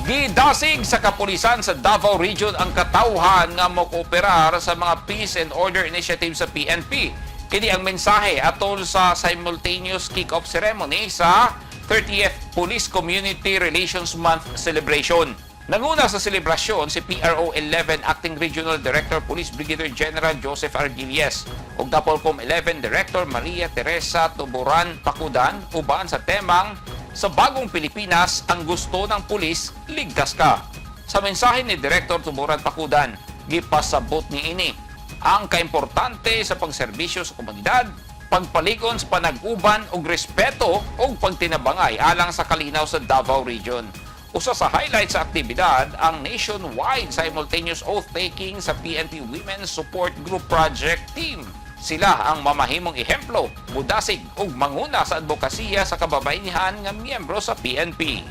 Gidasig sa Kapulisan sa Davao Region ang katawhan nga mokooperar sa mga peace and order initiative sa PNP. Kini ang mensahe atol sa simultaneous kick-off ceremony sa 30th Police Community Relations Month celebration. Nanguna sa selebrasyon si PRO 11 Acting Regional Director Police Brigadier General Joseph Argilies ug Napolcom 11 Director Maria Teresa Tuburan Pakudan uban sa temang sa bagong Pilipinas, ang gusto ng pulis, ligtas ka. Sa mensahe ni Director Tuburan Pakudan, gipasabot ni ini ang kaimportante sa pagserbisyo sa komunidad, pagpalikon sa panag-uban ug respeto ug pagtinabangay alang sa kalinaw sa Davao Region. Usa sa highlight sa aktibidad ang nationwide simultaneous oath-taking sa PNP Women's Support Group Project Team. Sila ang mamahimong ehemplo, budasig ug manguna sa advokasya sa kababayenhan nga miyembro sa PNP.